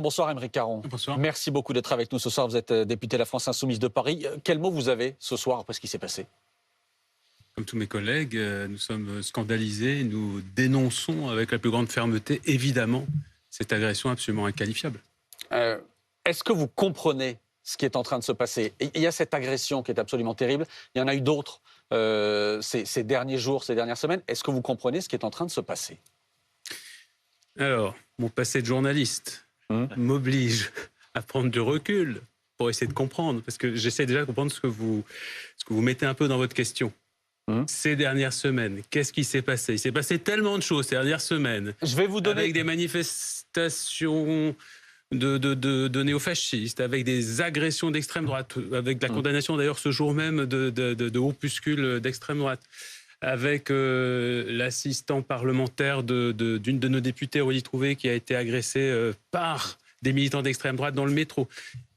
Bonsoir Aymeric Caron. Bonsoir. Merci beaucoup d'être avec nous ce soir. Vous êtes député de la France Insoumise de Paris. Quel mot vous avez ce soir après ce qui s'est passé? Comme tous mes collègues, nous sommes scandalisés. Nous dénonçons avec la plus grande fermeté, évidemment, cette agression absolument inqualifiable. Est-ce que vous comprenez ce qui est en train de se passer? Il y a cette agression qui est absolument terrible. Il y en a eu d'autres ces derniers jours, ces dernières semaines. Est-ce que vous comprenez ce qui est en train de se passer? Alors, mon passé de journaliste m'oblige à prendre du recul pour essayer de comprendre, parce que j'essaie déjà de comprendre ce que vous mettez un peu dans votre question. Ces dernières semaines, qu'est-ce qui s'est passé? Il s'est passé tellement de choses ces dernières semaines. Je vais vous donner... Avec des manifestations de néofascistes, avec des agressions d'extrême droite, avec la condamnation d'ailleurs ce jour même de groupuscules d'extrême droite, avec l'assistant parlementaire d'une de nos députées, Aurélie Trouvé, qui a été agressée par des militants d'extrême droite dans le métro.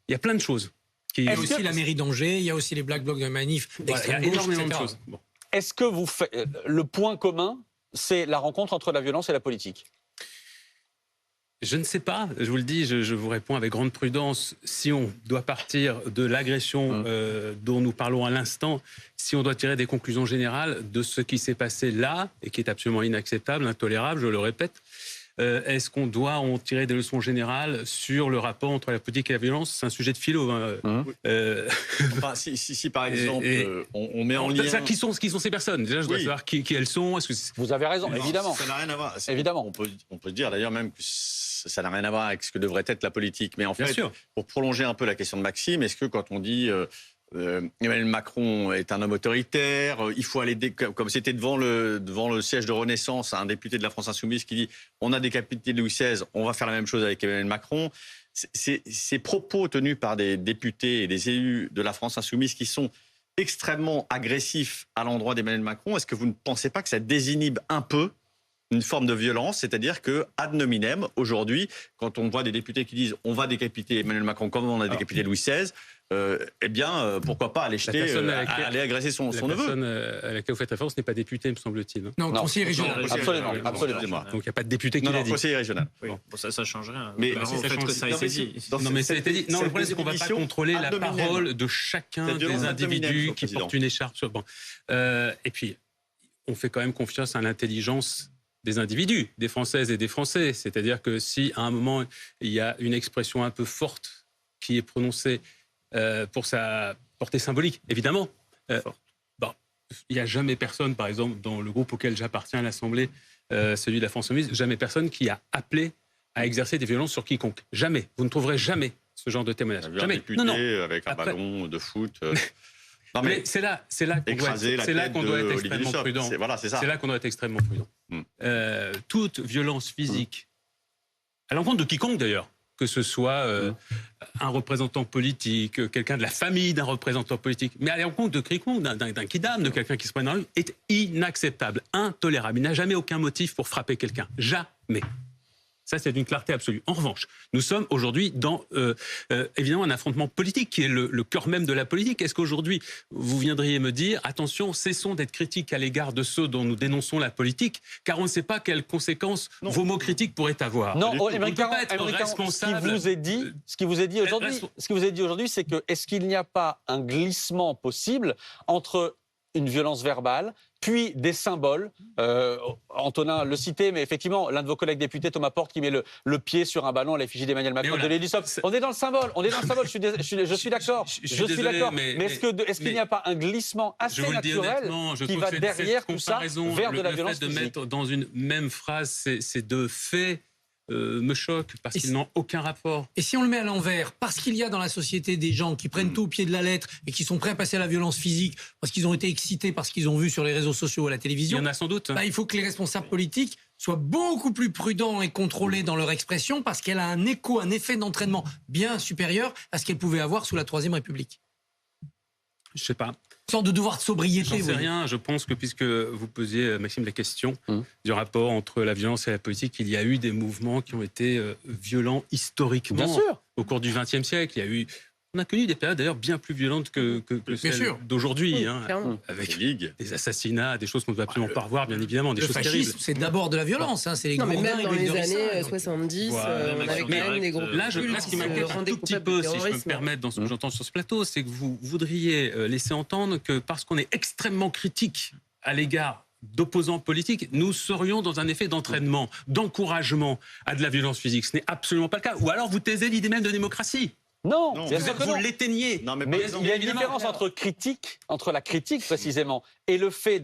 Il y a plein de choses. Il y a aussi la mairie d'Angers, il y a aussi les Black Blocs de manif d'extrême gauche, énormément etc. de choses. Bon. Est-ce que vous faites... Le point commun, c'est la rencontre entre la violence et la politique? Je ne sais pas, je vous le dis, je vous réponds avec grande prudence. Si on doit partir de l'agression dont nous parlons à l'instant, si on doit tirer des conclusions générales de ce qui s'est passé là, et qui est absolument inacceptable, intolérable, je le répète, est-ce qu'on doit en tirer des leçons générales sur le rapport entre la politique et la violence? C'est un sujet de philo. Enfin, si par exemple, on met en lien... Qui sont ces personnes? Déjà, je dois savoir qui elles sont. Vous avez raison, Non, évidemment. Ça n'a rien à voir. Évidemment. On peut dire d'ailleurs même que ça n'a rien à voir avec ce que devrait être la politique. Mais en fait, pour prolonger un peu la question de Maxime, est-ce que quand on dit Emmanuel Macron est un homme autoritaire, il faut aller, comme c'était devant le siège de Renaissance, un député de la France Insoumise qui dit on a décapité Louis XVI, on va faire la même chose avec Emmanuel Macron. Ces propos tenus par des députés et des élus de la France Insoumise qui sont extrêmement agressifs à l'endroit d'Emmanuel Macron, est-ce que vous ne pensez pas que ça désinhibe un peu une forme de violence, c'est-à-dire que ad nominem, aujourd'hui, quand on voit des députés qui disent on va décapiter Emmanuel Macron comme on a décapité Louis XVI, eh bien, pourquoi pas aller aller agresser son neveu? La personne à laquelle vous faites référence n'est pas députée, me semble-t-il. Non, conseiller régional. Absolument. Donc il n'y a pas de député qui l'a dit. Conseiller régional. Oui. Bon, ça change rien. Mais en fait, que ça a été dit. Non, mais ça a été dit. Non, le problème, c'est qu'on ne va pas contrôler la parole de chacun des individus qui portent une écharpe sur... Bon. Et puis, on fait quand même confiance à l'intelligence des individus, des Françaises et des Français. C'est-à-dire que si, à un moment, il y a une expression un peu forte qui est prononcée pour sa portée symbolique, évidemment, il n'y a jamais personne, par exemple, dans le groupe auquel j'appartiens à l'Assemblée, celui de la France Insoumise, jamais personne qui a appelé à exercer des violences sur quiconque. Jamais. Vous ne trouverez jamais ce genre de témoignage. Jamais. Un député avec un ballon de foot... Non, mais c'est là qu'on doit être extrêmement prudent. C'est là qu'on doit être extrêmement prudent. Toute violence physique, à l'encontre de quiconque d'ailleurs, que ce soit un représentant politique, quelqu'un de la famille d'un représentant politique, mais à l'encontre de quiconque, d'un kidam, de quelqu'un qui se prend dans la rue, est inacceptable, intolérable. Il n'a jamais aucun motif pour frapper quelqu'un. Jamais. Ça, c'est d'une clarté absolue. En revanche, nous sommes aujourd'hui dans, évidemment, un affrontement politique qui est le cœur même de la politique. Est-ce qu'aujourd'hui, vous viendriez me dire, attention, cessons d'être critiques à l'égard de ceux dont nous dénonçons la politique, car on ne sait pas quelles conséquences vos mots critiques pourraient avoir. Non, Aymeric Caron, ce qui vous est dit aujourd'hui, c'est que est-ce qu'il n'y a pas un glissement possible entre une violence verbale, puis des symboles. Antonin le citait, mais effectivement, l'un de vos collègues députés, Thomas Porte, qui met le pied sur un ballon à l'effigie d'Emmanuel Macron de l'Élysée. On est dans le symbole, je suis d'accord. Mais est-ce qu'il n'y a pas un glissement assez naturel qui va derrière tout ça vers de la violence physique? Le fait de mettre dans une même phrase ces deux faits me choque parce qu'ils n'ont aucun rapport. Et si on le met à l'envers, parce qu'il y a dans la société des gens qui prennent tout au pied de la lettre et qui sont prêts à passer à la violence physique parce qu'ils ont été excités par ce qu'ils ont vu sur les réseaux sociaux ou à la télévision, il y en a sans doute. Il faut que les responsables politiques soient beaucoup plus prudents et contrôlés dans leur expression parce qu'elle a un écho, un effet d'entraînement bien supérieur à ce qu'elle pouvait avoir sous la Troisième République. Je ne sais pas. Une sorte de devoir de sobriété. J'en sais rien. Je pense que puisque vous posiez, Maxime, la question du rapport entre la violence et la politique, il y a eu des mouvements qui ont été violents historiquement. Bien sûr. Au cours du XXe siècle. Il y a eu On a connu des périodes d'ailleurs bien plus violentes que celles d'aujourd'hui, avec des assassinats, des choses qu'on ne peut absolument pas revoir, bien évidemment, des choses terribles. C'est d'abord de la violence, c'est les mais même dans les années 70, on avait quand même des groupes. Là, ce qui m'inquiète un tout petit peu, si je peux me permettre, dans ce que j'entends sur ce plateau, c'est que vous voudriez laisser entendre que parce qu'on est extrêmement critique à l'égard d'opposants politiques, nous serions dans un effet d'entraînement, d'encouragement à de la violence physique. Ce n'est absolument pas le cas. Ou alors vous taisez l'idée même de démocratie. Non, vous l'éteignez. Mais il y a une différence entre la critique précisément, et le fait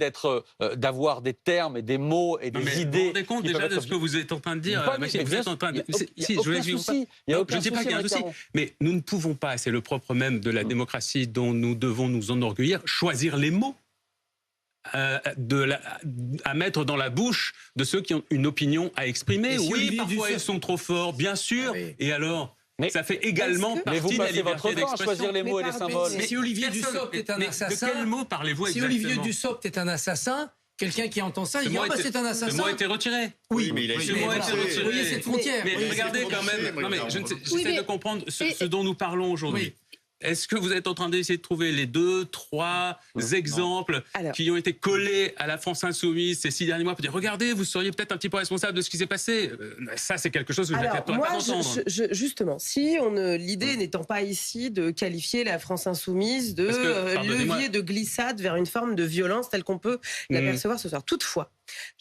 d'avoir des termes et des mots et des idées. Vous vous rendez compte déjà de ce que vous êtes en train de dire, Maxime? Vous êtes en train de. Je ne dis pas qu'il y a un souci. Mais nous ne pouvons pas, c'est le propre même de la démocratie dont nous devons nous enorgueillir, choisir les mots à mettre dans la bouche de ceux qui ont une opinion à exprimer. Oui, parfois ils sont trop forts, bien sûr. Et alors? Mais ça fait également partie de la liberté d'expression. À choisir les mots et les symboles. Mais si Olivier Dussopt est un assassin... De quel mot parlez-vous exactement? Si Olivier Dussopt est un assassin, quelqu'un qui entend ça, il dit c'est un assassin. Le mot a été retiré. Oui, mais il a été retiré. Vous voyez cette frontière. Mais regardez quand même... Non, mais j'essaie de comprendre ce dont nous parlons aujourd'hui. Est-ce que vous êtes en train d'essayer de trouver les 2, 3 exemples qui ont été collés à la France Insoumise ces 6 derniers mois pour dire regardez, vous seriez peut-être un petit peu responsable de ce qui s'est passé? Ça, c'est quelque chose que je n'accepterai pas d'entendre. Justement, l'idée n'étant pas ici de qualifier la France Insoumise de levier de glissade vers une forme de violence telle qu'on peut l'apercevoir ce soir. Toutefois,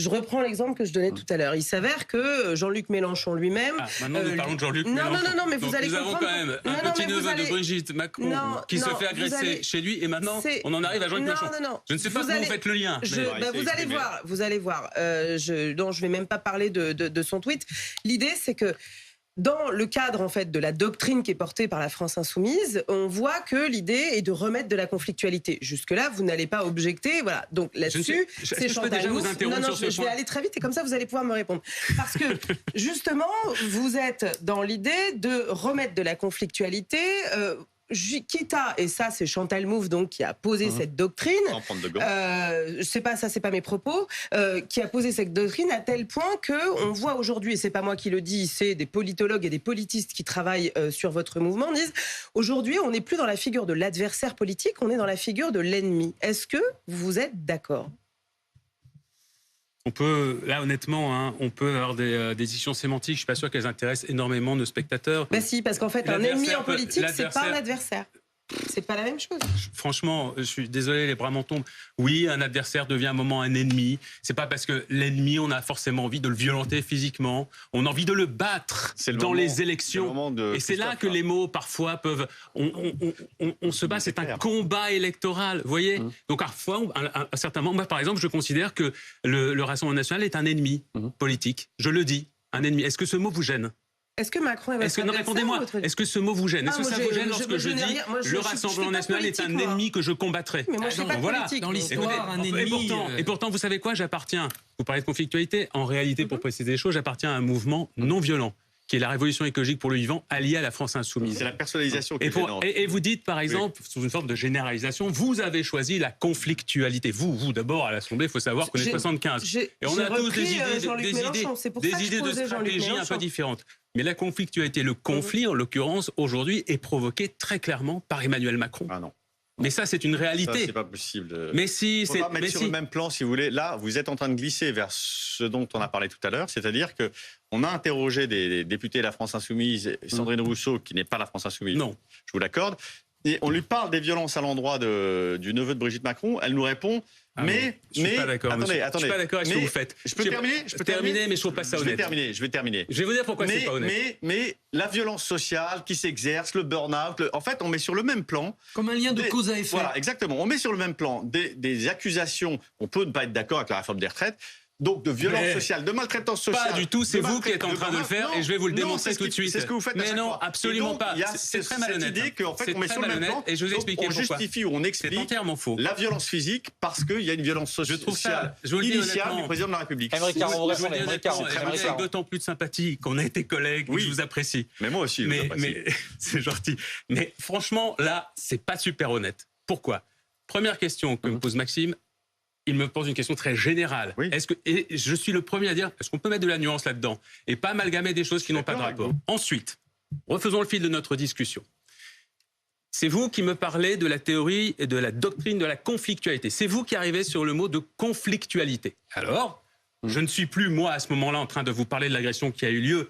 je reprends l'exemple que je donnais tout à l'heure. Il s'avère que Jean-Luc Mélenchon lui-même... maintenant, nous parlons de Jean-Luc Mélenchon. Non, mais vous allez comprendre... Nous avons quand même un petit-neveu de Brigitte Macron qui se fait agresser chez lui, et maintenant, on en arrive à Jean-Luc Mélenchon. Je ne sais pas comment vous faites le lien. Vous allez voir. Je ne vais même pas parler de son tweet. L'idée, c'est que dans le cadre en fait de la doctrine qui est portée par la France Insoumise, on voit que l'idée est de remettre de la conflictualité. Jusque-là, vous n'allez pas objecter. Voilà. Donc là-dessus, c'est Chantal Mouffe. Je vais aller très vite et comme ça, vous allez pouvoir me répondre. Parce que justement, vous êtes dans l'idée de remettre de la conflictualité. Quitte à, et ça c'est Chantal Mouffe donc qui a posé cette doctrine, c'est pas mes propos, qui a posé cette doctrine à tel point que on voit aujourd'hui, et c'est pas moi qui le dis, c'est des politologues et des politistes qui travaillent sur votre mouvement, disent aujourd'hui on n'est plus dans la figure de l'adversaire politique, on est dans la figure de l'ennemi. Est-ce que vous êtes d'accord ? On peut, là honnêtement, on peut avoir des décisions sémantiques. Je suis pas sûr qu'elles intéressent énormément nos spectateurs. Ben si, parce qu'en fait, un ennemi en politique, c'est pas un adversaire. C'est pas la même chose. Franchement, je suis désolé, les bras m'en tombent. Oui, un adversaire devient un moment un ennemi. C'est pas parce que l'ennemi, on a forcément envie de le violenter physiquement. On a envie de le battre dans les élections. Et c'est là que les mots, parfois, peuvent... On se bat, c'est un combat électoral, vous voyez. Donc, parfois, à certains moments, moi, par exemple, je considère que le Rassemblement national est un ennemi politique. Je le dis, un ennemi. Est-ce que ce mot vous gêne ? Est-ce que Macron est votre adversaire? Répondez-moi, est-ce que ce mot vous gêne? Est-ce que ça vous gêne lorsque je dis le Rassemblement national est un ennemi que je combattrai? Mais moi, je ne suis pas politique. Dans l'histoire, un ennemi... Et pourtant, vous savez quoi? Vous parlez de conflictualité. En réalité, pour préciser les choses, j'appartiens à un mouvement non violent, qui est la Révolution écologique pour le vivant, alliée à la France Insoumise. C'est la personnalisation qui est gênante. Et vous dites, par exemple, sous une forme de généralisation, vous avez choisi la conflictualité. Vous d'abord, à l'Assemblée, il faut savoir qu'on est 75. Et on a tous des idées de stratégie un peu différentes. Mais la conflictualité, le conflit, en l'occurrence, aujourd'hui, est provoqué très clairement par Emmanuel Macron. Ah non. Mais ça, c'est une réalité. Ça, c'est pas possible. Mais si, c'est pas mettre sur le même plan, si vous voulez. Là, vous êtes en train de glisser vers ce dont on a parlé tout à l'heure, c'est-à-dire que on a interrogé des députés de la France Insoumise, Sandrine Rousseau, qui n'est pas la France Insoumise. Non, je vous l'accorde. Et on lui parle des violences à l'endroit du neveu de Brigitte Macron. Elle nous répond. Je suis pas d'accord. Attendez. Je suis pas d'accord avec ce que vous faites. Je peux terminer, mais je trouve pas ça honnête. Je vais terminer. Je vais vous dire pourquoi c'est pas honnête. Mais la violence sociale qui s'exerce, le burn-out, en fait, on met sur le même plan. Comme un lien de cause à effet. Voilà, exactement. On met sur le même plan des accusations. On peut ne pas être d'accord avec la réforme des retraites. Donc de violence sociale, de maltraitance sociale. Pas du tout, c'est vous qui êtes en train de le faire et je vais vous le démontrer tout de suite. C'est ce que vous faites à chaque fois. Mais non, absolument pas. C'est très malhonnête. Cette idée qu'en fait on met sur le même plan et je vous explique pourquoi. On justifie ou on explique c'est entièrement faux. La violence physique parce qu'il y a une violence sociale initiale du président de la République. Avec d'autant plus de sympathie qu'on a été collègues, je vous apprécie. Mais moi aussi, mais c'est gentil. Mais franchement, là, c'est pas super honnête. Pourquoi? Première question que me pose Maxime. Il me pose une question très générale. Oui. Et je suis le premier à dire, est-ce qu'on peut mettre de la nuance là-dedans et pas amalgamer des choses qui n'ont pas de rapport? Ensuite, refaisons le fil de notre discussion. C'est vous qui me parlez de la théorie et de la doctrine de la conflictualité. C'est vous qui arrivez sur le mot de conflictualité. Alors, je ne suis plus, moi, à ce moment-là, en train de vous parler de l'agression qui a eu lieu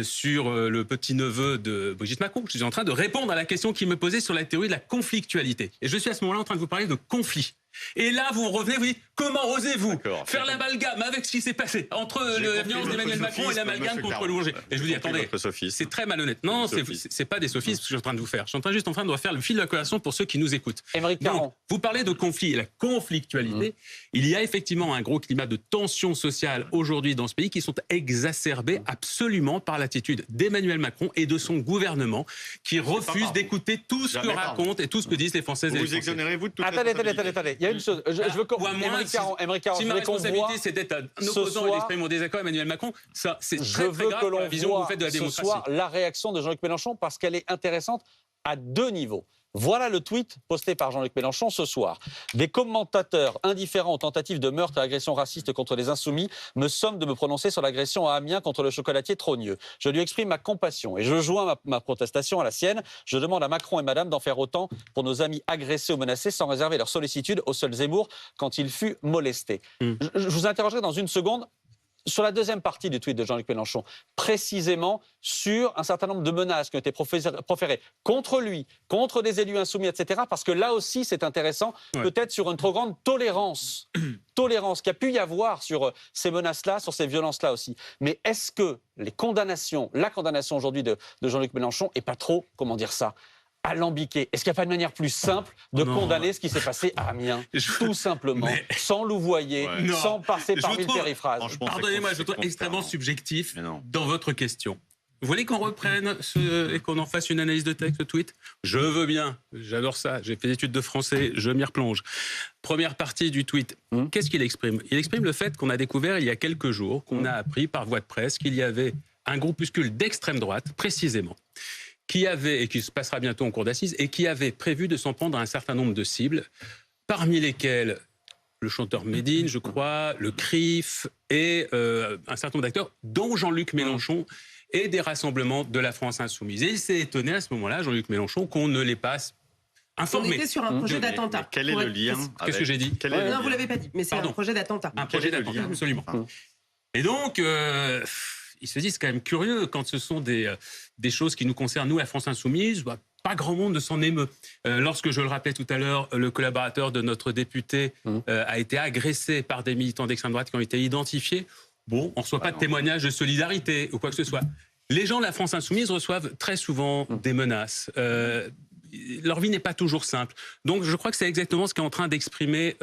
sur le petit-neveu de Brigitte Macron. Je suis en train de répondre à la question qui me posait sur la théorie de la conflictualité. Et je suis à ce moment-là en train de vous parler de conflit. Et là, vous revenez, vous dites, comment osez-vous faire l'amalgame avec ce qui s'est passé entre la violence d'Emmanuel Macron et l'amalgame contre Louanger. Et je vous dis, attendez, c'est très malhonnête. Non, c'est pas des sophismes que je suis en train de vous faire. Je suis juste en train de refaire le fil de la conversation pour ceux qui nous écoutent. Donc, vous parlez de conflit et la conflictualité. Il y a effectivement un gros climat de tension sociale aujourd'hui dans ce pays qui sont exacerbés absolument par l'attitude d'Emmanuel Macron et de son gouvernement qui refuse d'écouter tout ce que racontent et tout ce que disent les Françaises et les Français. Vous exonérez-vous de toute Attendez. Il y a une chose. Je veux qu'on voit. Si ma responsabilité c'est d'être un opposant et d'exprimer mon désaccord avec Emmanuel Macron, ça c'est très grave pour la vision que vous faites de la démocratie. Ce soir, la réaction de Jean-Luc Mélenchon parce qu'elle est intéressante à 2 niveaux. Voilà le tweet posté par Jean-Luc Mélenchon ce soir. Des commentateurs indifférents aux tentatives de meurtre et agressions racistes contre les insoumis me somment de me prononcer sur l'agression à Amiens contre le chocolatier Trogneux. Je lui exprime ma compassion et je joins ma protestation à la sienne. Je demande à Macron et Madame d'en faire autant pour nos amis agressés ou menacés sans réserver leur sollicitude au seul Zemmour quand il fut molesté. Je vous interrogerai dans une seconde sur la deuxième partie du tweet de Jean-Luc Mélenchon, précisément sur un certain nombre de menaces qui ont été proférées contre lui, contre des élus insoumis, etc. Parce que là aussi, c'est intéressant, peut-être sur une trop grande tolérance qu'il y a pu y avoir sur ces menaces-là, sur ces violences-là aussi. Mais est-ce que la condamnation aujourd'hui de Jean-Luc Mélenchon n'est pas trop, comment dire ça, alambiqué? Est-ce qu'il n'y a pas une manière plus simple de condamner ce qui s'est passé à Amiens, tout simplement, sans louvoyer, sans passer par mille périphrases? Pardonnez-moi, je trouve extrêmement subjectif dans votre question. Vous voulez qu'on reprenne et qu'on en fasse une analyse de texte, tweet? Je veux bien, j'adore ça, j'ai fait des études de français, je m'y replonge. Première partie du tweet, qu'est-ce qu'il exprime? Il exprime le fait qu'on a découvert il y a quelques jours, qu'on a appris par voie de presse qu'il y avait un groupuscule d'extrême droite, précisément, qui avait, et qui se passera bientôt en cour d'assises, et qui avait prévu de s'en prendre à un certain nombre de cibles, parmi lesquelles le chanteur Médine, je crois, le CRIF et un certain nombre d'acteurs, dont Jean-Luc Mélenchon, et des rassemblements de la France insoumise. Et il s'est étonné à ce moment-là, Jean-Luc Mélenchon, qu'on ne l'ait pas informé. On était sur un projet d'attentat. Quel est le lien? Qu'est-ce que j'ai dit? Non, vous ne l'avez pas dit, mais c'est un projet d'attentat. Un projet d'attentat, absolument. Et donc... il se dit, c'est quand même curieux, quand ce sont des choses qui nous concernent, nous, la France insoumise, pas grand monde ne s'en émeut. Lorsque, je le rappelais tout à l'heure, le collaborateur de notre député a été agressé par des militants d'extrême droite qui ont été identifiés, on ne reçoit pas de témoignage de solidarité ou quoi que ce soit. Les gens de la France insoumise reçoivent très souvent des menaces. Leur vie n'est pas toujours simple. Donc, je crois que c'est exactement ce qu'est en train d'exprimer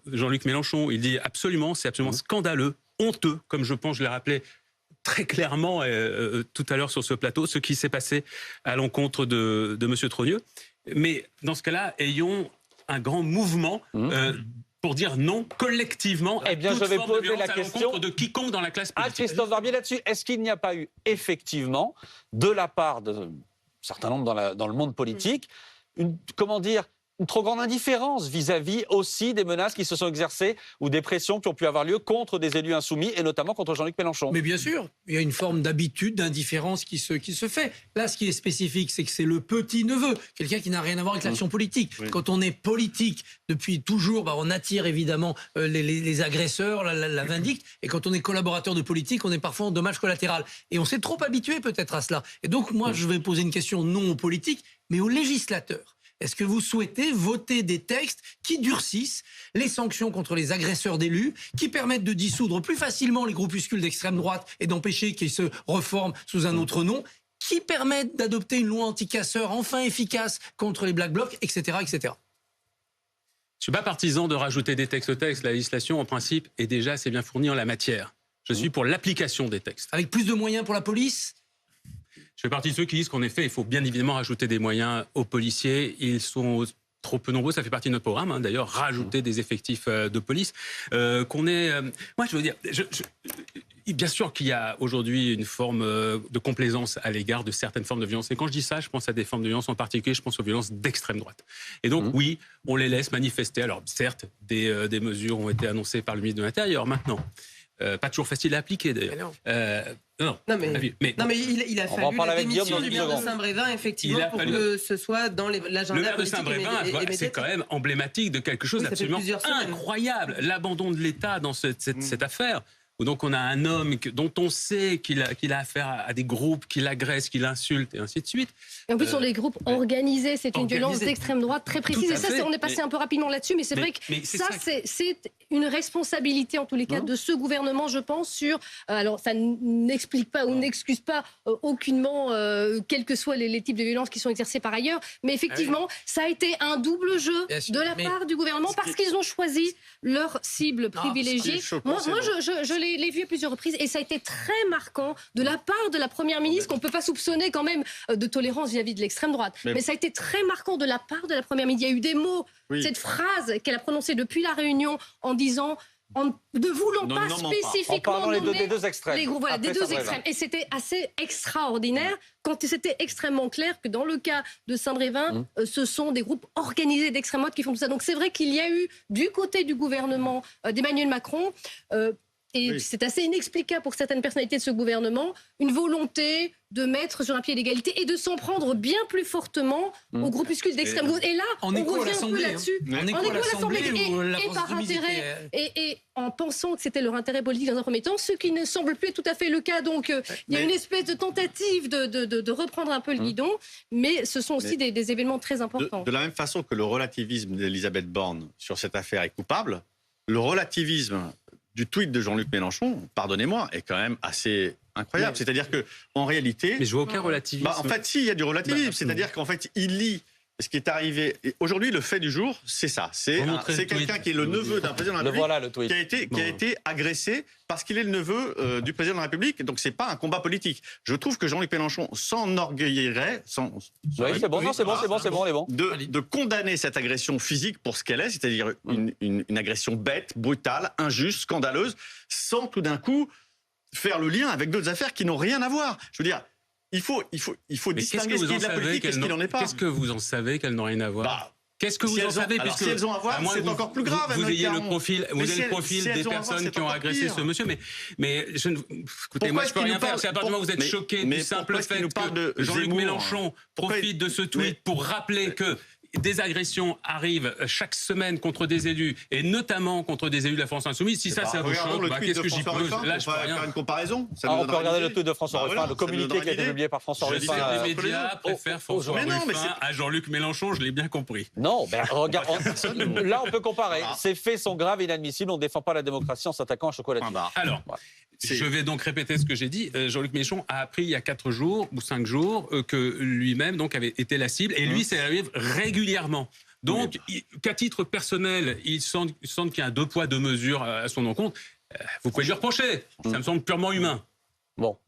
Jean-Luc Mélenchon. Il dit absolument, c'est absolument scandaleux, honteux, comme je l'ai rappelé très clairement tout à l'heure sur ce plateau, ce qui s'est passé à l'encontre de M. Trogneux. Mais dans ce cas-là, ayons un grand mouvement pour dire non collectivement à toute forme de violence à l'encontre de quiconque dans la classe politique. Christophe Barbier, là-dessus, est-ce qu'il n'y a pas eu effectivement, de la part de certains nombres dans le monde politique, une trop grande indifférence vis-à-vis aussi des menaces qui se sont exercées ou des pressions qui ont pu avoir lieu contre des élus insoumis et notamment contre Jean-Luc Mélenchon? Mais bien sûr, il y a une forme d'habitude, d'indifférence qui se fait. Là, ce qui est spécifique, c'est que c'est le petit-neveu, quelqu'un qui n'a rien à voir avec l'action politique. Quand on est politique depuis toujours, on attire évidemment les agresseurs, la vindicte. Et quand on est collaborateur de politique, on est parfois en dommage collatéral. Et on s'est trop habitué peut-être à cela. Et donc moi, je vais poser une question non aux politiques, mais aux législateurs. Est-ce que vous souhaitez voter des textes qui durcissent les sanctions contre les agresseurs d'élus, qui permettent de dissoudre plus facilement les groupuscules d'extrême droite et d'empêcher qu'ils se reforment sous un autre nom, qui permettent d'adopter une loi anti-casseurs enfin efficace contre les Black Blocs, etc., etc. Je ne suis pas partisan de rajouter des textes au texte. La législation, en principe, est déjà assez bien fournie en la matière. Je suis pour l'application des textes. Avec plus de moyens pour la police ? Je fais partie de ceux qui disent qu'en effet, il faut bien évidemment rajouter des moyens aux policiers. Ils sont trop peu nombreux, ça fait partie de notre programme, d'ailleurs, rajouter des effectifs de police. Moi, je veux dire, bien sûr qu'il y a aujourd'hui une forme de complaisance à l'égard de certaines formes de violence. Et quand je dis ça, je pense à des formes de violence en particulier, je pense aux violences d'extrême droite. Et donc, oui, on les laisse manifester. Alors, certes, des mesures ont été annoncées par le ministre de l'Intérieur maintenant. Pas toujours facile à appliquer, d'ailleurs. Non, mais il a fallu la démission du maire de Saint-Brévin, effectivement, pour que ce soit dans l'agenda. Le maire de Saint-Brévin, c'est quand même emblématique de quelque chose d'absolument incroyable. L'abandon de l'État dans cette affaire. Donc on a un homme dont on sait qu'il a affaire à des groupes qui l'agressent, qui l'insultent, et ainsi de suite. Et en plus, sur les groupes organisés, c'est une violence d'extrême droite très précise. Et ça, on est passé un peu rapidement là-dessus, mais c'est vrai que ça, c'est une responsabilité, en tous les cas, de ce gouvernement, je pense, sur... alors, ça n'explique pas ou n'excuse pas aucunement, quels que soient les types de violences qui sont exercées par ailleurs, mais effectivement, ça a été un double jeu de la part du gouvernement, parce qu'ils ont choisi leur cible privilégiée. Moi, je l'ai vu à plusieurs reprises, et ça a été très marquant de la part de la Première ministre, qu'on ne peut pas soupçonner quand même de tolérance vis-à-vis de l'extrême droite. Mais ça a été très marquant de la part de la Première ministre. Il y a eu des mots, cette phrase qu'elle a prononcée depuis la Réunion en disant... en ne voulant pas spécifiquement nommer des deux extrêmes. Les groupes, voilà, des deux extrêmes. Et c'était assez extraordinaire quand c'était extrêmement clair que dans le cas de Saint-Brévin, ce sont des groupes organisés d'extrême droite qui font tout ça. Donc c'est vrai qu'il y a eu du côté du gouvernement d'Emmanuel Macron... et c'est assez inexplicable pour certaines personnalités de ce gouvernement, une volonté de mettre sur un pied d'égalité et de s'en prendre bien plus fortement aux groupuscules d'extrême gauche. Et là, on revient un peu là-dessus. En écho à l'Assemblée, et par intérêt, et en pensant que c'était leur intérêt politique dans un premier temps, ce qui ne semble plus tout à fait le cas. Donc, il y a une espèce de tentative de reprendre un peu le guidon, mais ce sont aussi des événements très importants. De la même façon que le relativisme d'Elisabeth Borne sur cette affaire est coupable, le relativisme du tweet de Jean-Luc Mélenchon, pardonnez-moi, est quand même assez incroyable. C'est-à-dire que, en réalité... Mais je vois aucun relativisme. En fait, si, il y a du relativisme. C'est-à-dire qu'en fait, il lit ce qui est arrivé. Aujourd'hui, le fait du jour, c'est ça. C'est quelqu'un qui est le neveu d'un président de la République qui a été agressé parce qu'il est le neveu du président de la République. Donc, c'est pas un combat politique. Je trouve que Jean-Luc Mélenchon s'enorgueillerait... c'est bon. De condamner cette agression physique pour ce qu'elle est, c'est-à-dire une agression bête, brutale, injuste, scandaleuse, sans tout d'un coup faire le lien avec d'autres affaires qui n'ont rien à voir. Je veux dire, il faut distinguer ce qui est de la politique et ce qui n'en est pas. Qu'est-ce que vous en savez qu'elles n'ont rien à voir Qu'est-ce que vous en savez? Si elles ont à voir, c'est encore plus grave. Vous ayez le profil des personnes qui ont agressé ce monsieur. Mais écoutez, moi je peux rien faire. C'est à partir du moment où vous êtes choqué du simple fait que Jean-Luc Mélenchon profite de ce tweet pour rappeler que des agressions arrivent chaque semaine contre des élus, et notamment contre des élus de la France Insoumise. Si ça vous choque, qu'est-ce que j'y peux? Là, je peux rien. Faire une comparaison. On peut regarder le tweet de François Ruffin, le communiqué qui a été publié par François Ruffin. Les médias préfèrent François Ruffin à Jean-Luc Mélenchon, je l'ai bien compris. Non, regarde, là on peut comparer. Ces faits sont graves et inadmissibles. On ne défend pas la démocratie en s'attaquant à chocolatine. Alors, je vais donc répéter ce que j'ai dit. Jean-Luc Mélenchon a appris il y a 4 jours ou 5 jours que lui-même donc avait été la cible, et lui, ça arrive régulièrement. Donc, qu'à titre personnel, il sent qu'il y a un 2 poids 2 mesures à son encontre. Vous pouvez lui reprocher. Ça me semble purement humain. Bon,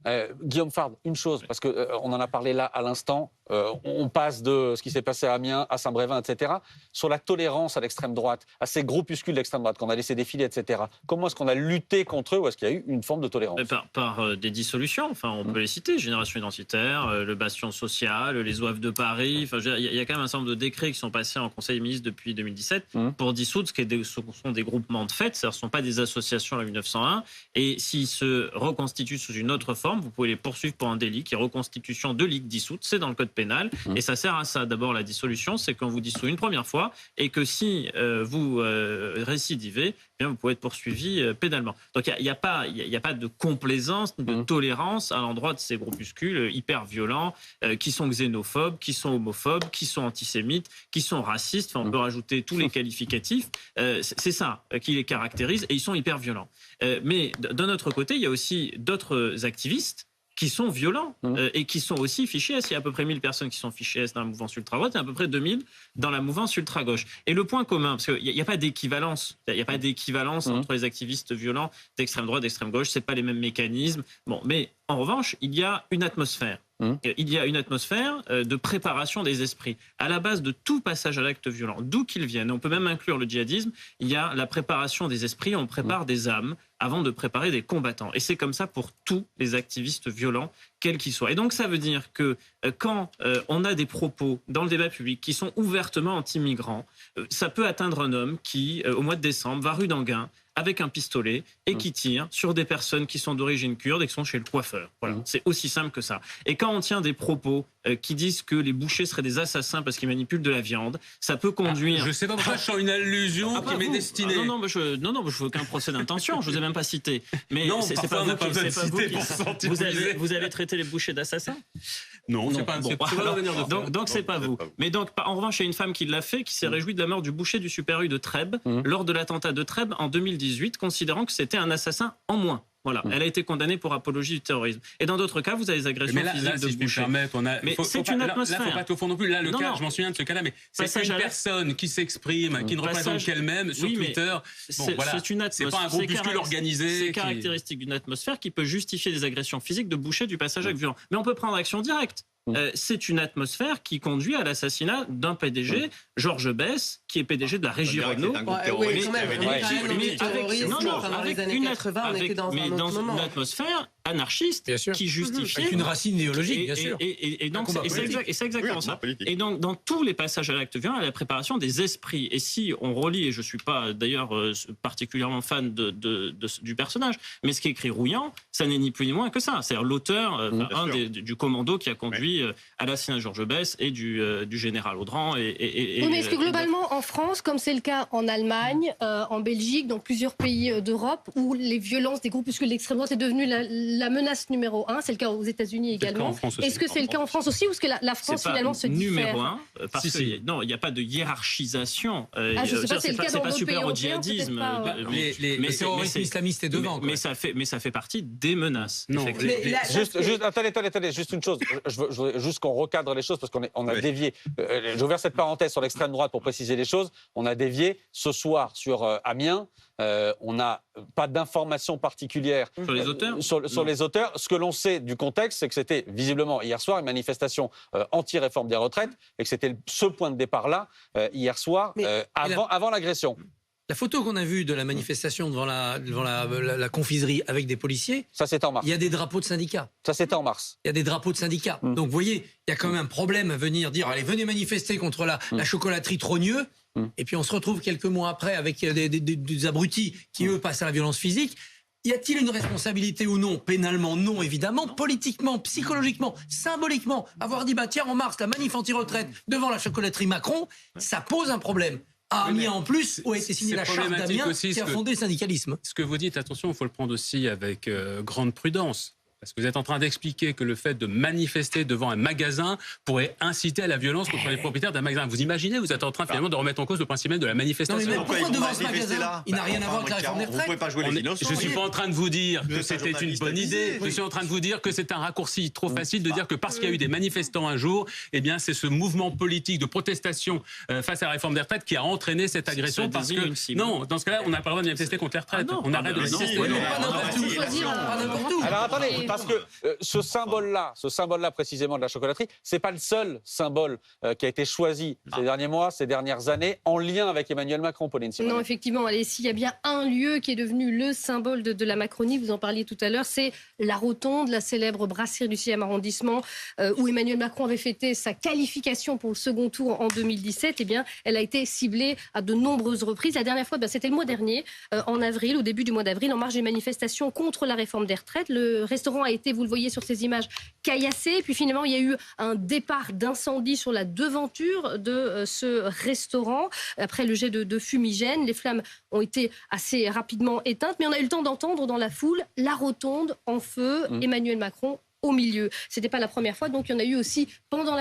Guillaume Fard, une chose, parce qu'on en a parlé là à l'instant, on passe de ce qui s'est passé à Amiens, à Saint-Brévin, etc., sur la tolérance à l'extrême droite, à ces groupuscules d'extrême droite qu'on a laissé défiler, etc. Comment est-ce qu'on a lutté contre eux, ou est-ce qu'il y a eu une forme de tolérance? Par des dissolutions, enfin, on peut les citer, Génération Identitaire, le Bastion Social, les Zouaves de Paris, enfin, il y a quand même un certain nombre de décrets qui sont passés en Conseil des ministres depuis 2017 pour dissoudre ce sont des groupements de fait, ce ne sont pas des associations à la 1901, et s'ils se reconstituent sous une autre forme, vous pouvez les poursuivre pour un délit qui est reconstitution de ligue dissoute, c'est dans le code pénal, et ça sert à ça. D'abord, la dissolution, c'est quand vous dissout une première fois, et que si vous récidivez, eh bien, vous pouvez être poursuivi pénalement. Donc il n'y a pas de complaisance, de tolérance à l'endroit de ces groupuscules hyper violents, qui sont xénophobes, qui sont homophobes, qui sont antisémites, qui sont racistes, enfin, on peut rajouter tous les qualificatifs, c'est ça qui les caractérise, et ils sont hyper violents. Mais d'un autre côté, il y a aussi d'autres activistes qui sont violents et qui sont aussi fichés S. Il y a à peu près 1000 personnes qui sont fichées S dans la mouvance ultra-droite et à peu près 2000 dans la mouvance ultra-gauche. Et le point commun, parce qu'il n'y a pas d'équivalence, entre les activistes violents d'extrême droite, d'extrême gauche, c'est pas les mêmes mécanismes. Bon, mais en revanche, il y a une atmosphère. Il y a une atmosphère de préparation des esprits. À la base de tout passage à l'acte violent, d'où qu'il vienne, on peut même inclure le djihadisme, il y a la préparation des esprits, on prépare des âmes avant de préparer des combattants. Et c'est comme ça pour tous les activistes violents, quels qu'ils soient. Et donc ça veut dire que quand on a des propos dans le débat public qui sont ouvertement anti-migrants, ça peut atteindre un homme qui, au mois de décembre, va rue d'Anguin, avec un pistolet et qui tire sur des personnes qui sont d'origine kurde et qui sont chez le coiffeur. Voilà, c'est aussi simple que ça. Et quand on tient des propos qui disent que les bouchers seraient des assassins parce qu'ils manipulent de la viande, ça peut conduire... je sais pas pourquoi je sens une allusion qui m'est destinée. Non, je veux aucun procès d'intention, je vous ai même pas cité. Mais non, c'est pas vous qui... Vous avez traité les bouchers d'assassins? Non, c'est pas donc c'est pas vous. Mais donc, en revanche, il y a une femme qui l'a fait, qui s'est réjouie de la mort du boucher du Super U de Trèbes lors de l'attentat de Trèbes en 2018, considérant que c'était un assassin en moins. Voilà, elle a été condamnée pour apologie du terrorisme. Et dans d'autres cas, vous avez des agressions physiques de boucher. Mais c'est une atmosphère. Là, faut pas être au fond non plus. Là, le cas, je m'en souviens de ce cas-là, mais c'est une personne qui s'exprime, qui ne représente qu'elle-même sur Twitter. C'est une atmosphère. C'est pas un groupuscule organisé. C'est caractéristique d'une atmosphère qui peut justifier des agressions physiques de boucher du passage avec violence. Mais on peut prendre action directe. C'est une atmosphère qui conduit à l'assassinat d'un PDG, Georges Besse, qui est PDG de la Régie Renault. Dans une atmosphère anarchiste qui justifie... Avec une racine idéologique, bien sûr. Et donc, c'est exactement ça. Et donc, dans tous les passages à l'acte violent, à la préparation des esprits. Et si on relit, et je ne suis pas d'ailleurs particulièrement fan du personnage, mais ce qu'écrit Rouillant, ça n'est ni plus ni moins que ça. C'est-à-dire l'auteur, du commando qui a conduit à l'assassinat de Georges Besse et du général Audran. Oui, mais est-ce que globalement, en France, comme c'est le cas en Allemagne, en Belgique, dans plusieurs pays d'Europe, où les violences des groupuscules d'extrême droite est devenue la menace numéro 1, c'est le cas aux États-Unis également. Est-ce que c'est le cas en France aussi, ou est-ce que la France finalement se diffère? Numéro 1, parce que non, il n'y a pas de hiérarchisation. C'est pas super au djihadisme. Mais le terrorisme islamiste est devant. Mais ça fait partie des menaces. Non. Attendez, juste une chose. Je veux juste qu'on recadre les choses parce qu'on a dévié. J'ai ouvert cette parenthèse sur l'extrême droite pour préciser les choses. On a dévié ce soir sur Amiens. On n'a pas d'informations particulières sur les auteurs. Sur les auteurs. Ce que l'on sait du contexte, c'est que c'était visiblement hier soir une manifestation anti-réforme des retraites et que c'était ce point de départ-là hier soir, avant l'agression. La photo qu'on a vue de la manifestation devant la confiserie avec des policiers, ça c'était en mars. Il y a des drapeaux de syndicats. Ça c'était en mars. Il y a des drapeaux de syndicats. Donc vous voyez, il y a quand même un problème à venir dire allez, venez manifester contre la chocolaterie Trogneux. Et puis on se retrouve quelques mois après avec des abrutis qui eux passent à la violence physique. Y a-t-il une responsabilité ou non? Pénalement, non, évidemment. Politiquement, psychologiquement, symboliquement, avoir dit tiens, en mars, la manif anti-retraite devant la chocolaterie Macron, ça pose un problème. À Amiens en plus, où a été signée la charte d'Amiens qui a fondé le syndicalisme. Ce que vous dites, attention, il faut le prendre aussi avec grande prudence. Parce que vous êtes en train d'expliquer que le fait de manifester devant un magasin pourrait inciter à la violence contre les propriétaires d'un magasin. Vous imaginez, vous êtes en train finalement de remettre en cause le principe même de la manifestation. Non, mais pourquoi devant ce magasin? Il n'a rien à voir avec la réforme des retraites. Vous pouvez pas jouer les innocents. Je ne suis pas en train de vous dire que c'était une bonne idée. Je suis en train de vous dire que c'est un raccourci trop facile de dire que parce qu'il y a eu des manifestants un jour, eh bien c'est ce mouvement politique de protestation face à la réforme des retraites qui a entraîné cette agression. Parce que non, dans ce cas-là, on n'a pas le droit de manifester contre les retraites. On arrête de manifester. Alors attendez, parce que ce symbole-là précisément de la chocolaterie, c'est pas le seul symbole qui a été choisi ces derniers mois, ces dernières années, en lien avec Emmanuel Macron, Pauline Simonet. Non, effectivement, allez, s'il y a bien un lieu qui est devenu le symbole de la Macronie, vous en parliez tout à l'heure, c'est la Rotonde, la célèbre brasserie du 6e arrondissement, où Emmanuel Macron avait fêté sa qualification pour le second tour en 2017. Eh bien, elle a été ciblée à de nombreuses reprises. La dernière fois, c'était le mois dernier, en avril, au début du mois d'avril, en marge des manifestations contre la réforme des retraites. Le restaurant a été, vous le voyez sur ces images, caillassé. Puis finalement, il y a eu un départ d'incendie sur la devanture de ce restaurant. Après le jet de fumigène, les flammes ont été assez rapidement éteintes. Mais on a eu le temps d'entendre dans la foule la Rotonde en feu, Emmanuel Macron au milieu. C'était pas la première fois, donc il y en a eu aussi pendant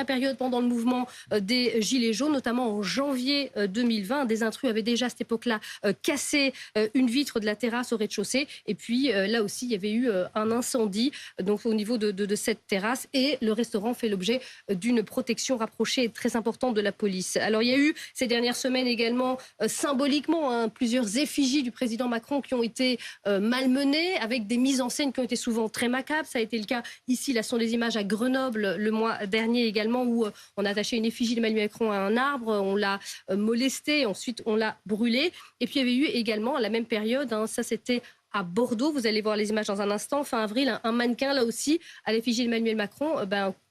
le mouvement des Gilets jaunes, notamment en janvier 2020. Des intrus avaient déjà à cette époque-là cassé une vitre de la terrasse au rez-de-chaussée. Et puis là aussi, il y avait eu un incendie donc, au niveau de cette terrasse. Et le restaurant fait l'objet d'une protection rapprochée et très importante de la police. Alors il y a eu ces dernières semaines également, symboliquement, plusieurs effigies du président Macron qui ont été malmenées, avec des mises en scène qui ont été souvent très macabres. Ça a été le cas ici, là sont les images à Grenoble le mois dernier également, où on a attaché une effigie d'Emmanuel Macron à un arbre, on l'a molesté, ensuite on l'a brûlé. Et puis il y avait eu également à la même période, ça c'était à Bordeaux, vous allez voir les images dans un instant, fin avril, un mannequin là aussi à l'effigie d'Emmanuel Macron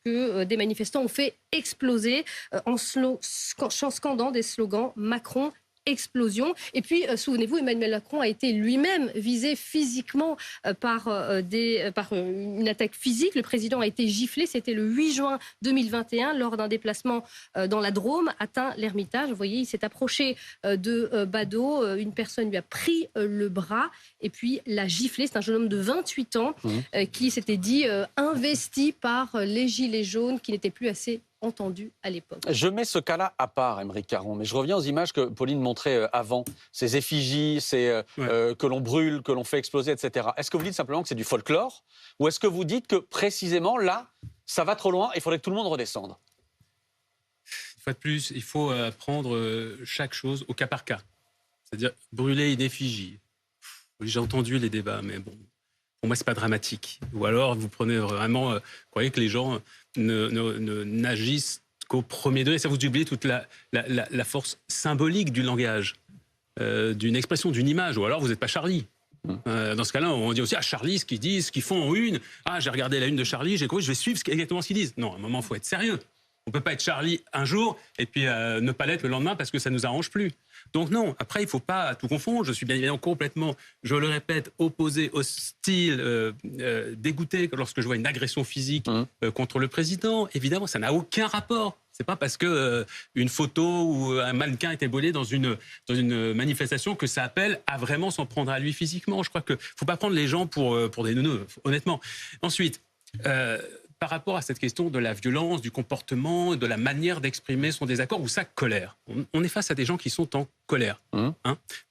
que des manifestants ont fait exploser en scandant des slogans Macron explosion. Et puis, souvenez-vous, Emmanuel Macron a été lui-même visé physiquement par une attaque physique. Le président a été giflé. C'était le 8 juin 2021 lors d'un déplacement dans la Drôme, atteint l'Ermitage. Vous voyez, il s'est approché de Bado. Une personne lui a pris le bras et puis l'a giflé. C'est un jeune homme de 28 ans qui s'était dit investi par les Gilets jaunes, qui n'étaient plus assez entendu à l'époque. Je mets ce cas-là à part, Aymeric Caron, mais je reviens aux images que Pauline montrait avant, ces effigies, que l'on brûle, que l'on fait exploser, etc. Est-ce que vous dites simplement que c'est du folklore, ou est-ce que vous dites que précisément là, ça va trop loin, il faudrait que tout le monde redescende? Une fois de plus, il faut prendre chaque chose au cas par cas. C'est-à-dire brûler une effigie. J'ai entendu les débats, mais bon, pour moi, c'est pas dramatique. Ou alors, vous prenez vraiment... croyez que les gens n'agissent qu'au premier degré. Ça vous oublie toute la force symbolique du langage, d'une expression, d'une image. Ou alors, vous n'êtes pas Charlie. Dans ce cas-là, on dit aussi, Charlie, ce qu'ils disent, ce qu'ils font en une. J'ai regardé la une de Charlie, j'ai compris, je vais suivre exactement ce qu'ils disent. Non, à un moment, il faut être sérieux. On ne peut pas être Charlie un jour et puis ne pas l'être le lendemain parce que ça ne nous arrange plus. Donc non, après, il ne faut pas tout confondre. Je suis bien évidemment complètement, je le répète, opposé, hostile, dégoûté lorsque je vois une agression physique contre le président. Évidemment, ça n'a aucun rapport. C'est pas parce que une photo ou un mannequin était brûlé dans une manifestation que ça appelle à vraiment s'en prendre à lui physiquement. Je crois qu'il ne faut pas prendre les gens pour des neuneux, honnêtement. Ensuite... par rapport à cette question de la violence, du comportement, de la manière d'exprimer son désaccord ou sa colère. On est face à des gens qui sont en colère,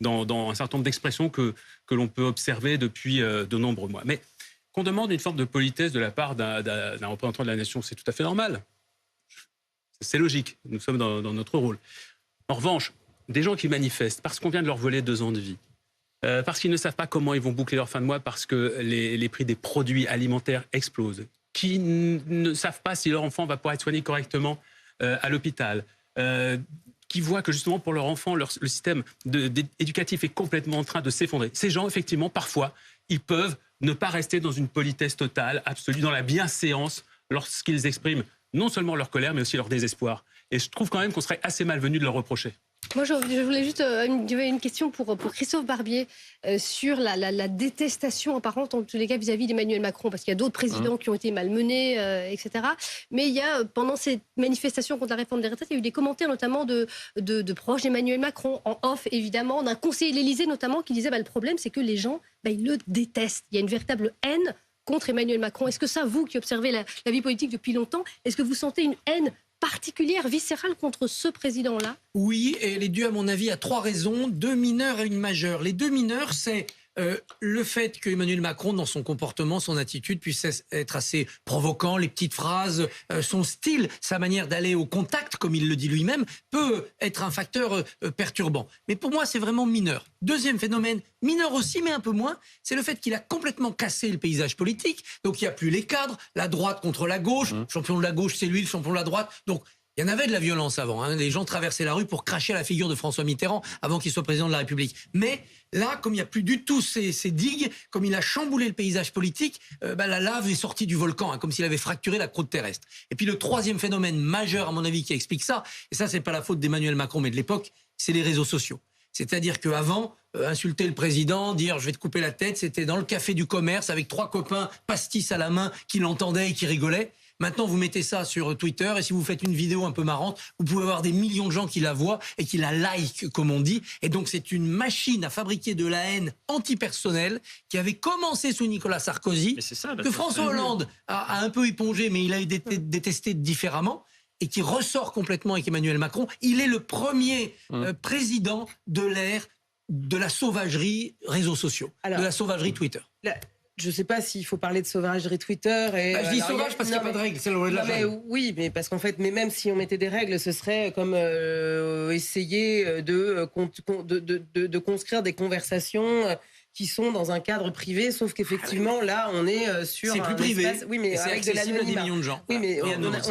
dans un certain nombre d'expressions que l'on peut observer depuis de nombreux mois. Mais qu'on demande une forme de politesse de la part d'un représentant de la nation, c'est tout à fait normal. C'est logique, nous sommes dans notre rôle. En revanche, des gens qui manifestent parce qu'on vient de leur voler 2 ans de vie, parce qu'ils ne savent pas comment ils vont boucler leur fin de mois, parce que les prix des produits alimentaires explosent, qui ne savent pas si leur enfant va pouvoir être soigné correctement à l'hôpital, qui voient que justement pour leur enfant, le système éducatif est complètement en train de s'effondrer. Ces gens, effectivement, parfois, ils peuvent ne pas rester dans une politesse totale, absolue, dans la bienséance, lorsqu'ils expriment non seulement leur colère, mais aussi leur désespoir. Et je trouve quand même qu'on serait assez malvenu de leur reprocher. Moi, je voulais juste une question pour Christophe Barbier sur la détestation apparente, en tous les cas, vis-à-vis d'Emmanuel Macron, parce qu'il y a d'autres présidents qui ont été malmenés, etc. Mais il y a, pendant ces manifestations contre la réforme des retraites, il y a eu des commentaires notamment de proches d'Emmanuel Macron, en off, évidemment, d'un conseiller de l'Élysée notamment, qui disait le problème, c'est que les gens, ils le détestent. Il y a une véritable haine contre Emmanuel Macron. Est-ce que ça, vous qui observez la vie politique depuis longtemps, est-ce que vous sentez une haine particulière, viscérale contre ce président-là? Oui, et elle est due à mon avis à 3 raisons, 2 mineures et une majeure. Les 2 mineures, c'est le fait que Emmanuel Macron, dans son comportement, son attitude, puisse être assez provoquant, les petites phrases, son style, sa manière d'aller au contact, comme il le dit lui-même, peut être un facteur perturbant. Mais pour moi, c'est vraiment mineur. Deuxième phénomène, mineur aussi, mais un peu moins, c'est le fait qu'il a complètement cassé le paysage politique. Donc il n'y a plus les cadres, la droite contre la gauche, le champion de la gauche, c'est lui, le champion de la droite. Donc il y en avait de la violence avant. Les gens traversaient la rue pour cracher à la figure de François Mitterrand avant qu'il soit président de la République. Mais là, comme il n'y a plus du tout ces digues, comme il a chamboulé le paysage politique, la lave est sortie du volcan, comme s'il avait fracturé la croûte terrestre. Et puis le troisième phénomène majeur, à mon avis, qui explique ça, et ça, c'est pas la faute d'Emmanuel Macron, mais de l'époque, c'est les réseaux sociaux. C'est-à-dire qu'avant, insulter le président, dire « je vais te couper la tête », c'était dans le café du commerce avec 3 copains pastis à la main qui l'entendaient et qui rigolaient. Maintenant, vous mettez ça sur Twitter et si vous faites une vidéo un peu marrante, vous pouvez avoir des millions de gens qui la voient et qui la like, comme on dit. Et donc, c'est une machine à fabriquer de la haine antipersonnelle qui avait commencé sous Nicolas Sarkozy, que François Hollande a un peu épongé, mais il a détesté différemment, et qui ressort complètement avec Emmanuel Macron. Il est le premier président de l'ère de la sauvagerie réseaux sociaux, de la sauvagerie Twitter. Je ne sais pas s'il faut parler de sauvagerie Twitter. Je dis sauvage parce qu'il n'y a pas de règles. C'est oui, mais parce qu'en fait, même si on mettait des règles, ce serait comme essayer de conscrire des conversations qui sont dans un cadre privé, sauf qu'effectivement, là, on est sur un privé. Espace... Oui, mais c'est accessible à des millions de gens. Oui, mais on a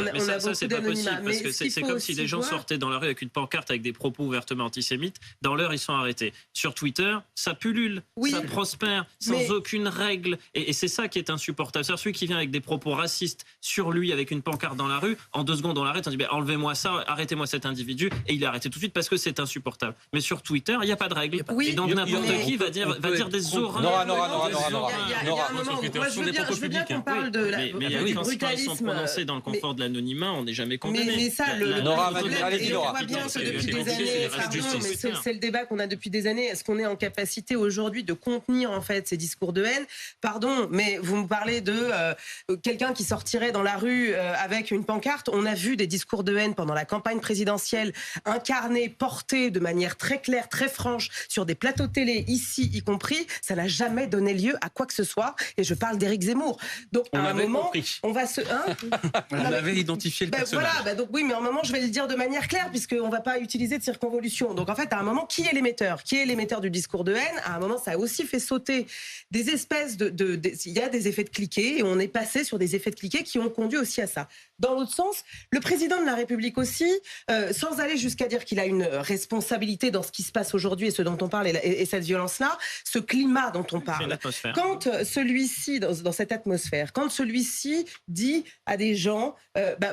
ça, c'est pas possible, parce que c'est comme si des gens sortaient dans la rue avec une pancarte avec des propos ouvertement antisémites. Dans l'heure, ils sont arrêtés. Sur Twitter, ça pullule, ça prospère, sans aucune règle. Et c'est ça qui est insupportable. C'est celui qui vient avec des propos racistes sur lui, avec une pancarte dans la rue, en 2 secondes, on l'arrête, on dit enlevez-moi ça, arrêtez-moi cet individu, et il est arrêté tout de suite parce que c'est insupportable. Mais sur Twitter, il n'y a pas de règle. Et donc n'importe qui va dire des horreurs. Nora. Je veux bien qu'on parle de mais quand ils sont prononcés dans le confort de l'anonymat, on n'est jamais condamné. Mais ça, Nora, allez-y, Nora. On voit bien que depuis des années, c'est le débat qu'on a depuis des années. Est-ce qu'on est en capacité aujourd'hui de contenir en fait ces discours de haine? Pardon, mais vous me parlez de quelqu'un qui sortirait dans la rue avec une pancarte. On a vu des discours de haine pendant la campagne présidentielle incarnés, portés de manière très claire, très franche sur des plateaux télé, ici y compris. Ça n'a jamais donné lieu à quoi que ce soit. Et je parle d'Éric Zemmour. Donc à un moment, on va se... on avait identifié le personnage. Voilà, donc oui, mais à un moment, je vais le dire de manière claire, puisqu'on ne va pas utiliser de circonvolution. Donc en fait, à un moment, qui est l'émetteur? Qui est l'émetteur du discours de haine? À un moment, ça a aussi fait sauter des espèces il y a des effets de cliquet, et on est passé sur des effets de cliquet qui ont conduit aussi à ça. Dans l'autre sens, le président de la République aussi, sans aller jusqu'à dire qu'il a une responsabilité dans ce qui se passe aujourd'hui et ce dont on parle et cette violence-là, ce climat dont on parle. Quand celui-ci, dans cette atmosphère, quand celui-ci dit à des gens,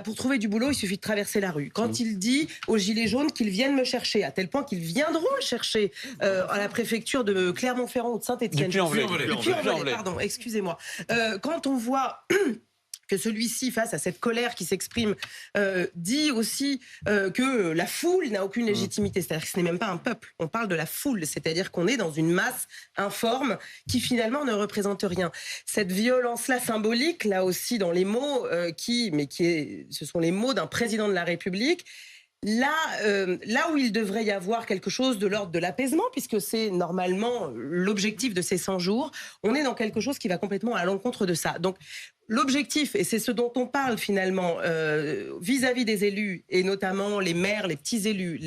pour trouver du boulot, il suffit de traverser la rue. Quand il dit aux Gilets jaunes qu'ils viennent me chercher, à tel point qu'ils viendront le chercher à la préfecture de Clermont-Ferrand ou de Saint-Étienne. Puy-en-Velay. Pardon, excusez-moi. Quand on voit... que celui-ci, face à cette colère qui s'exprime, dit aussi que la foule n'a aucune légitimité. C'est-à-dire que ce n'est même pas un peuple. On parle de la foule, c'est-à-dire qu'on est dans une masse informe qui finalement ne représente rien. Cette violence-là symbolique, là aussi dans les mots, ce sont les mots d'un président de la République. Là où il devrait y avoir quelque chose de l'ordre de l'apaisement, puisque c'est normalement l'objectif de ces 100 jours, on est dans quelque chose qui va complètement à l'encontre de ça. Donc, l'objectif, et c'est ce dont on parle finalement vis-à-vis des élus, et notamment les maires, les petits élus,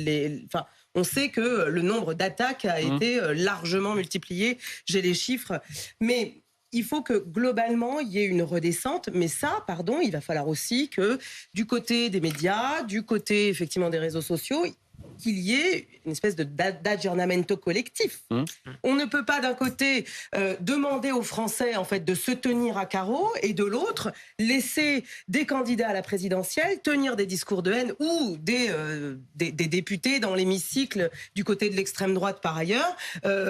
on sait que le nombre d'attaques a été largement multiplié, j'ai les chiffres, mais... Il faut que, globalement, il y ait une redescente. Mais ça, il va falloir aussi que, du côté des médias, du côté, effectivement, des réseaux sociaux, qu'il y ait une espèce d'aggiornamento collectif. On ne peut pas, d'un côté, demander aux Français, en fait, de se tenir à carreau, et de l'autre, laisser des candidats à la présidentielle tenir des discours de haine ou des députés dans l'hémicycle du côté de l'extrême droite, par ailleurs,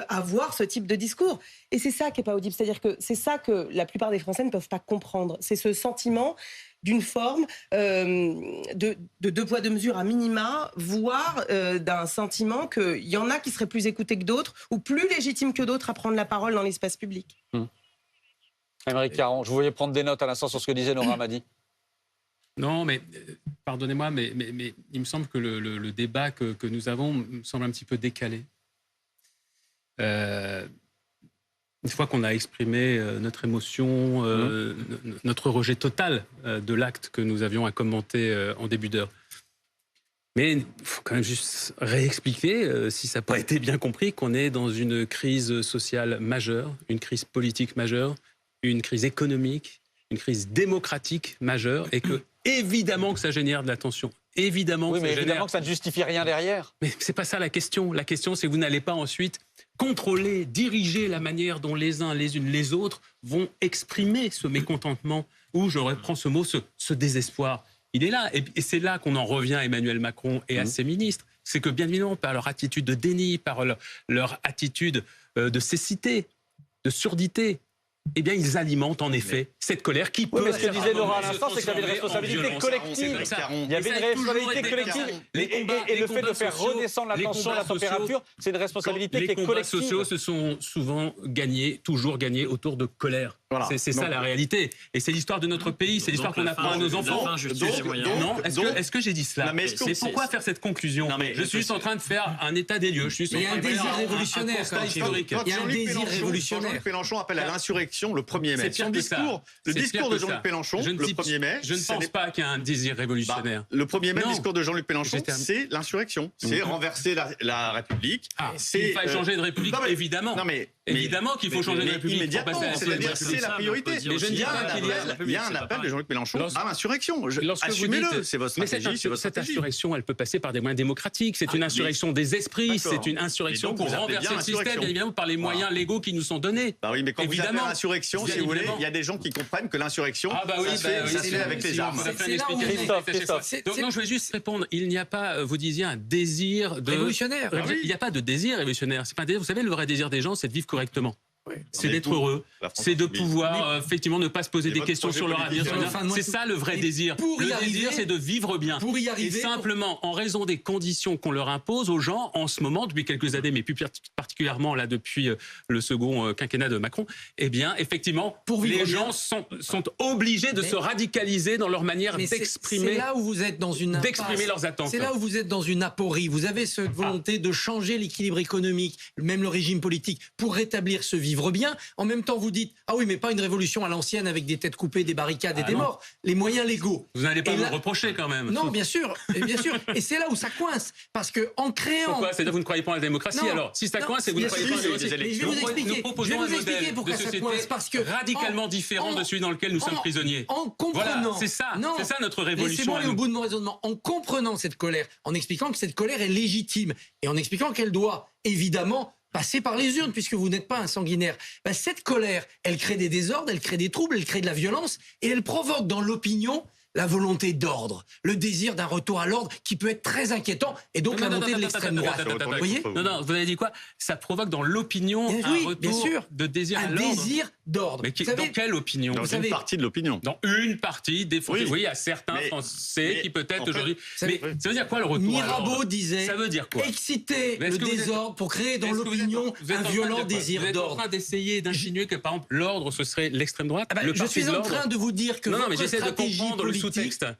avoir ce type de discours. Et c'est ça qui n'est pas audible. C'est-à-dire que c'est ça que la plupart des Français ne peuvent pas comprendre. C'est ce sentiment d'une forme de 2 poids 2 mesures à minima, voire d'un sentiment qu'il y en a qui seraient plus écoutés que d'autres ou plus légitimes que d'autres à prendre la parole dans l'espace public. Aymeric Caron, je vous voyais prendre des notes à l'instant sur ce que disait Nora Madi. Non, mais pardonnez-moi, mais il me semble que le débat que nous avons me semble un petit peu décalé. Une fois qu'on a exprimé notre émotion, notre rejet total de l'acte que nous avions à commenter en début d'heure. Mais il faut quand même juste réexpliquer, si ça n'a pas été bien compris, qu'on est dans une crise sociale majeure, une crise politique majeure, une crise économique, une crise démocratique majeure, et que évidemment que ça génère de la tension. Évidemment, évidemment que ça ne justifie rien derrière. Mais c'est pas ça la question. La question, c'est que vous n'allez pas ensuite contrôler, diriger la manière dont les uns, les unes, les autres vont exprimer ce mécontentement, ou, je reprends ce mot, ce désespoir. Il est là. Et c'est là qu'on en revient à Emmanuel Macron et à ses ministres. C'est que, bien évidemment, par leur attitude de déni, par leur attitude de cécité, de surdité, eh bien, ils alimentent en effet cette colère qui peut... mais ce que disait Nora à l'instant, c'est qu'il y avait une responsabilité collective. Il y avait une responsabilité collective. Et le fait de faire redescendre la tension, la température, c'est une responsabilité qui est collective. Les combats sociaux se sont souvent toujours gagnés autour de colère. Voilà. C'est ça la réalité. Et c'est l'histoire de notre pays, c'est l'histoire qu'on apprend à nos enfants. Non, est-ce que j'ai dit cela? C'est pourquoi faire cette conclusion? Je suis juste en train de faire un état des lieux. Il y a un désir révolutionnaire. Il y a un désir révolutionnaire. Jean-Luc Mélenchon appelle à l'insurrection le 1er mai. Le discours de Jean-Luc Mélenchon, le 1er mai... Je ne pense pas qu'il y a un désir révolutionnaire. Le 1er mai, le discours de Jean-Luc Mélenchon, c'est l'insurrection. C'est renverser la République. Il faut changer de République, évidemment. Non, mais Évidemment qu'il faut changer de République. Immédiatement, c'est-à-dire c'est la priorité. Mais je ne dis pas qu'il y a un appel de Jean-Luc Mélenchon à l'insurrection. Assumez-le, c'est votre stratégie. Mais cette insurrection, elle peut passer par des moyens démocratiques. C'est une insurrection des esprits, c'est une insurrection pour renverser le système, bien évidemment, par les moyens légaux qui nous sont donnés. Bah oui, mais quand vous avez l'insurrection, si vous voulez, il y a des gens qui comprennent que l'insurrection, ça se fait avec les armes. Donc non, je vais juste répondre. Il n'y a pas, vous disiez, un désir révolutionnaire. Il n'y a pas de désir révolutionnaire. C'est pas un désir. Vous savez, le vrai désir des gens, c'est de vivre correctement. Oui. C'est d'être heureux, c'est de pouvoir effectivement ne pas se poser des questions sur leur avenir. C'est ça le vrai désir. Le désir, c'est de vivre bien. Pour y arriver, et simplement, en raison des conditions qu'on leur impose aux gens en ce moment, depuis quelques années, mais plus particulièrement là depuis le second quinquennat de Macron, eh bien, effectivement, les gens sont obligés de se radicaliser dans leur manière d'exprimer. C'est là où vous êtes dans une impasse. D'exprimer leurs attentes. C'est là où vous êtes dans une aporie. Vous avez cette volonté de changer l'équilibre économique, même le régime politique, pour rétablir ce vivre bien. En même temps, vous dites ah oui, mais pas une révolution à l'ancienne avec des têtes coupées, des barricades et des morts. Les moyens légaux. Vous n'allez pas me le reprocher quand même. Non, bien sûr, bien sûr. Et c'est là où ça coince, parce que en créant. Pourquoi ? C'est-à-dire que vous ne croyez pas en la démocratie alors ? Si ça coince, c'est que vous ne croyez pas en la démocratie. Mais je vais vous expliquer. Nous proposons un modèle de société radicalement différent de celui dans lequel nous sommes prisonniers. En comprenant. Voilà, c'est ça notre révolution. Laissez-moi aller au bout de mon raisonnement. En comprenant cette colère, en expliquant que cette colère est légitime et en expliquant qu'elle doit évidemment passer par les urnes, puisque vous n'êtes pas un sanguinaire. Cette colère, elle crée des désordres, elle crée des troubles, elle crée de la violence, et elle provoque dans l'opinion la volonté d'ordre, le désir d'un retour à l'ordre qui peut être très inquiétant, et donc la montée de l'extrême droite. Vous voyez ? Non, vous avez dit quoi ? Ça provoque dans l'opinion un retour de désir à l'ordre. Un désir d'ordre. Mais dans quelle opinion ? Dans une partie de l'opinion. Dans une partie des Français. Oui, il y a certains Français qui peut-être aujourd'hui... Mais ça veut dire quoi le retour à l'ordre ? Mirabeau disait ça veut dire quoi ? Exciter le désordre pour créer dans l'opinion un violent désir d'ordre. Vous êtes en train d'essayer d'insinuer que par exemple l'ordre ce serait l'extrême droite ? Je suis en train de vous dire que votre stratégie politique...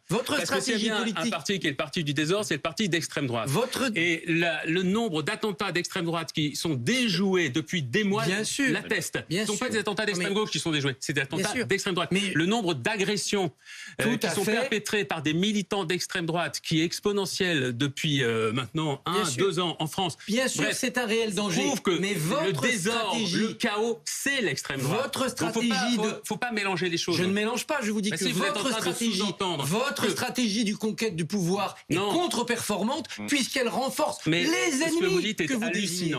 Votre stratégie politique. Un parti qui est le parti du désordre, c'est le parti d'extrême droite. Et le nombre d'attentats d'extrême droite qui sont déjoués depuis des mois l'atteste. Ce ne sont pas des attentats d'extrême gauche qui sont déjoués, c'est des attentats d'extrême droite. Mais le nombre d'agressions qui sont perpétrées par des militants d'extrême droite qui est exponentiel depuis maintenant 1-2 ans en France. Bien sûr, c'est un réel danger. Prouve que mais le désordre, le chaos, c'est l'extrême droite. Votre stratégie faut pas mélanger les choses. Je ne mélange pas, je vous dis que votre stratégie du conquête du pouvoir est contre-performante puisqu'elle renforce les ennemis que vous désignez.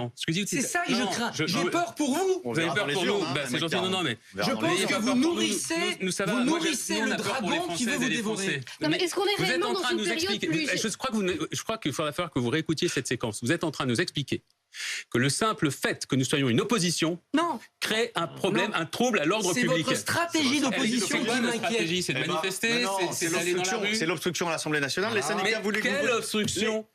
C'est ça que je crains. J'ai peur pour vous. Vous avez peur pour nous. C'est gentil, mais je pense que vous nourrissez le dragon qui veut vous dévorer. Non, mais est-ce qu'on est réellement dans une période plus... Je crois qu'il faudra falloir que vous réécoutiez cette séquence. Vous êtes en train de nous expliquer que le simple fait que nous soyons une opposition crée un problème, un trouble à l'ordre public. C'est votre stratégie d'opposition qui m'inquiète. C'est de manifester, c'est d'aller dans la rue. C'est l'obstruction à l'Assemblée nationale. Les syndicats voulaient... Quelle obstruction ?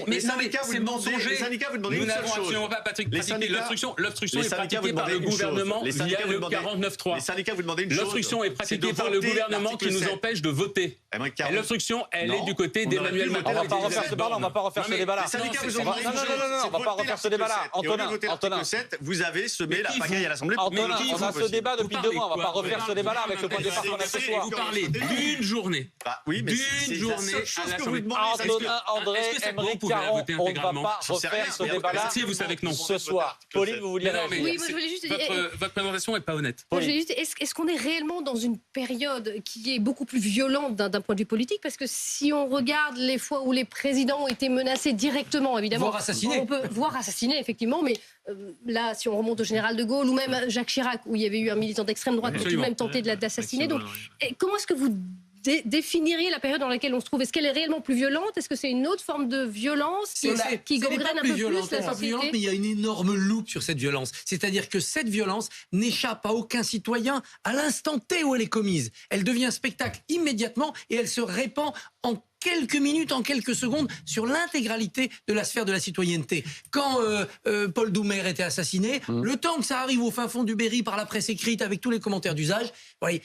Les syndicats vous demandent une seule chose. On va pas pratiquer l'obstruction. L'obstruction est pratiquée par le gouvernement via le 49.3. Les syndicats vous demandez une chose. L'obstruction est pratiquée par le gouvernement qui nous empêche de voter. Et l'obstruction, elle est du côté d'Emmanuel Macron. On va pas refaire ce débat-là. On va pas refaire ce débat-là. Non, on va pas refaire ce débat-là. Antonin, vous avez semé la pagaille à l'Assemblée. Antonin, on a ce débat depuis 2 mois. On va pas refaire ce débat-là avec le point de départ qu'on a ce soir. Vous parlez d'une journée. D'une journée à l'Assemblée. André, Émeric Caron, on ne va pas refaire ce débat-là vous savez que non. Ce soir. Pauline, vous vouliez réagir ? Oui, moi je voulais juste dire... Votre présentation n'est pas honnête. Est-ce qu'on est réellement dans une période qui est beaucoup plus violente d'un point de vue politique ? Parce que si on regarde les fois où les présidents ont été menacés directement, évidemment... Voire assassinés. On peut voir assassinés, effectivement, mais là, si on remonte au général de Gaulle ou même Jacques Chirac, où il y avait eu un militant d'extrême droite qui a tout de même tenté d'assassiner. Donc, comment est-ce que vous définiriez la période dans laquelle on se trouve ? Est-ce qu'elle est réellement plus violente ? Est-ce que c'est une autre forme de violence qui gangrène un peu plus la société ? Pas plus violente, mais il y a une énorme loupe sur cette violence. C'est-à-dire que cette violence n'échappe à aucun citoyen à l'instant T où elle est commise. Elle devient spectacle immédiatement et elle se répand en quelques minutes, en quelques secondes, sur l'intégralité de la sphère de la citoyenneté. Quand Paul Doumer était assassiné, le temps que ça arrive au fin fond du Berry par la presse écrite avec tous les commentaires d'usage,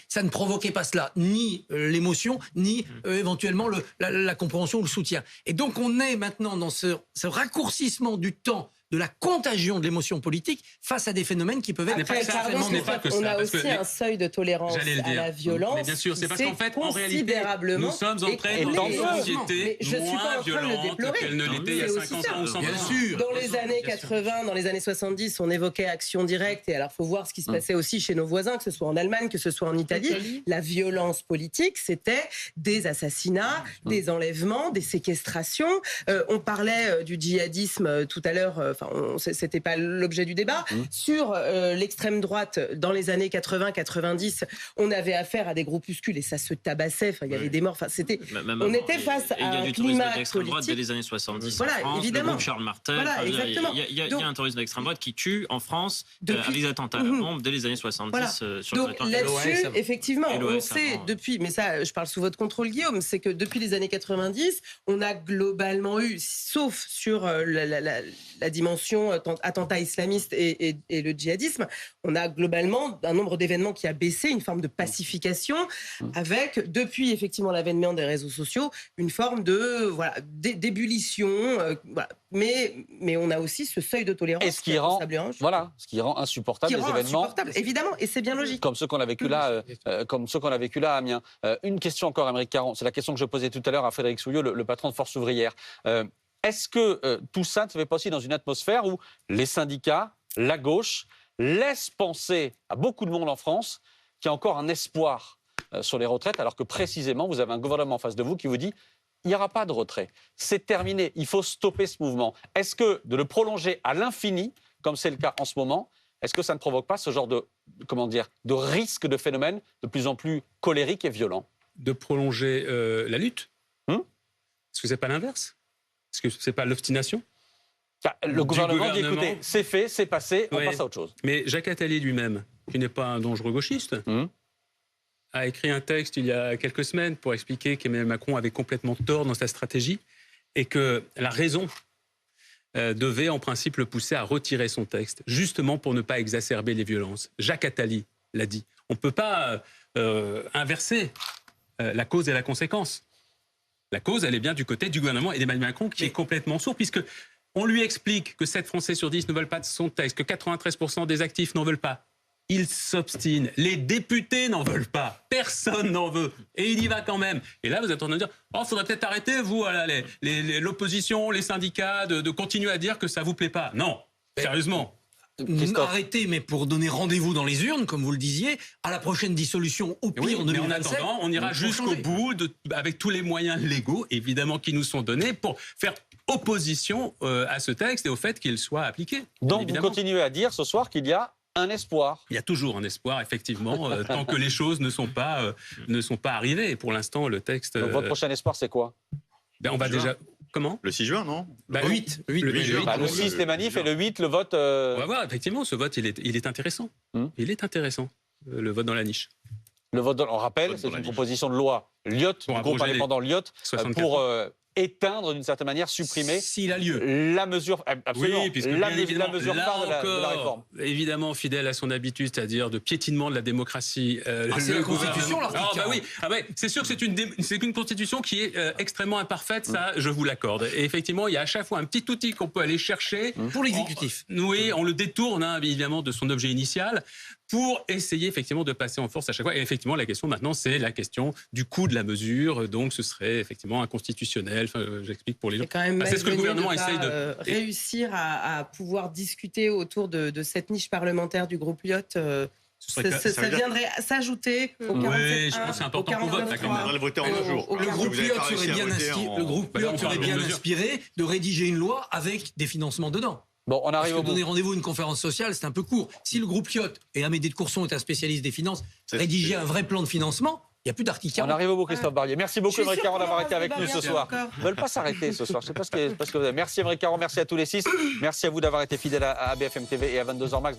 ça ne provoquait pas cela, ni l'émotion, ni éventuellement la compréhension ou le soutien. Et donc on est maintenant dans ce raccourcissement du temps de la contagion de l'émotion politique face à des phénomènes qui peuvent être extrêmement néfastes. On a aussi un seuil de tolérance à la violence. Mais bien sûr, c'est parce qu'en fait, en réalité, nous sommes entrés dans une société moins violente qu'elle ne l'était il y a 50 ans ou 100 ans. Bien sûr. Dans les années 80, dans les années 70, on évoquait action directe. Et alors, il faut voir ce qui se passait aussi chez nos voisins, que ce soit en Allemagne, que ce soit en Italie. La violence politique, c'était des assassinats, des enlèvements, des séquestrations. On parlait du djihadisme tout à l'heure. C'était pas l'objet du débat. Sur l'extrême droite, dans les années 80-90, on avait affaire à des groupuscules et ça se tabassait. Il y avait des morts. On était face à un climat d'extrême droite dès les années 70 voilà, en France, évidemment. le groupe Charles Martel. Voilà, exactement. Il y a un terrorisme d'extrême droite qui tue en France les attentats à la bombe dès les années 70 sur le territoire. Donc là-dessus, effectivement, on sait depuis, mais ça, je parle sous votre contrôle, Guillaume, c'est que depuis les années 90, on a globalement eu, sauf sur la dimension attentat islamiste et le djihadisme, on a globalement un nombre d'événements qui a baissé, une forme de pacification, avec, depuis effectivement l'avènement des réseaux sociaux, une forme de d'ébullition. Mais on a aussi ce seuil de tolérance. Et ce qui rend insupportable les événements. Évidemment, et c'est bien logique. Comme ceux qu'on a vécu là, à Amiens. Une question encore, Aymeric Caron. C'est la question que je posais tout à l'heure à Frédéric Souillot, le patron de Force ouvrière. Est-ce que tout ça ne se fait pas aussi dans une atmosphère où les syndicats, la gauche, laissent penser à beaucoup de monde en France qu'il y a encore un espoir sur les retraites, alors que précisément, vous avez un gouvernement en face de vous qui vous dit il n'y aura pas de retrait. C'est terminé. Il faut stopper ce mouvement. Est-ce que de le prolonger à l'infini, comme c'est le cas en ce moment, est-ce que ça ne provoque pas ce genre de risque de phénomène de plus en plus colérique et violent? De prolonger la lutte Est-ce que ce n'est pas l'inverse? Est-ce que ce n'est pas l'obstination? Le gouvernement dit écoutez, c'est fait, c'est passé, on passe à autre chose. Mais Jacques Attali lui-même, qui n'est pas un dangereux gauchiste, a écrit un texte il y a quelques semaines pour expliquer qu'Emmanuel Macron avait complètement tort dans sa stratégie et que la raison devait en principe le pousser à retirer son texte, justement pour ne pas exacerber les violences. Jacques Attali l'a dit. On ne peut pas inverser la cause et la conséquence. La cause, elle est bien du côté du gouvernement et d'Emmanuel Macron qui est complètement sourd, puisque on lui explique que 7 Français sur 10 ne veulent pas de son texte, que 93% des actifs n'en veulent pas. Il s'obstine. Les députés n'en veulent pas. Personne n'en veut. Et il y va quand même. Et là, vous êtes en train de dire il faudrait peut-être arrêter, vous, l'opposition, les syndicats, de continuer à dire que ça ne vous plaît pas. Non, sérieusement. Arrêtez, mais pour donner rendez-vous dans les urnes, comme vous le disiez, à la prochaine dissolution, au pire, en 2027. Mais en attendant, on ira jusqu'au bout, avec tous les moyens légaux, évidemment, qui nous sont donnés, pour faire opposition à ce texte et au fait qu'il soit appliqué. Donc, évidemment. Vous continuez à dire ce soir qu'il y a un espoir. Il y a toujours un espoir, effectivement, tant que les choses ne sont pas arrivées. Et pour l'instant, le texte... Donc, votre prochain espoir, c'est quoi? On va déjà... Comment? Le 6 juin, non? Le 8. Le 6, les manifs, et le 8, le vote... On va voir, effectivement, ce vote, il est intéressant. Il est intéressant, le vote dans la niche. Le vote, on rappelle, c'est une proposition de loi Lyotte, du groupe indépendant Lyotte, pour éteindre, d'une certaine manière, supprimer s'il a lieu la mesure, absolument, oui, puisque la mesure phare de la réforme. Évidemment, fidèle à son habitude, c'est-à-dire de piétinement de la démocratie. C'est la Constitution, l'article. C'est sûr que c'est une Constitution qui est extrêmement imparfaite, ça, je vous l'accorde. Et effectivement, il y a à chaque fois un petit outil qu'on peut aller chercher. Pour l'exécutif. Oui, on le détourne, évidemment, de son objet initial, pour essayer effectivement de passer en force à chaque fois. Et effectivement, la question maintenant, c'est la question du coût de la mesure. Donc, ce serait effectivement inconstitutionnel. J'explique pour les gens. C'est ce que le gouvernement essaye de réussir à pouvoir discuter autour de cette niche parlementaire du groupe Lyotte. Ça viendrait s'ajouter au 47.1. Oui, je pense que c'est important qu'on vote. On va le voter en 2 jours. Le groupe Lyotte serait bien inspiré de rédiger une loi avec des financements dedans. Bon, on arrive au bout. Donner rendez-vous à une conférence sociale, c'est un peu court. Si le groupe Lyotte, et Amédée de Courson est un spécialiste des finances, rédiger un vrai plan de financement, il n'y a plus d'article 40. On arrive au bout, Christophe Barbier. Merci beaucoup, Aymeric Caron, d'avoir été avec nous ce soir. Ils ne veulent pas s'arrêter ce soir. Je ne sais pas ce que vous avez. Merci, Aymeric Caron. Merci à tous les 6. Merci à vous d'avoir été fidèles à BFM TV et à 22h max.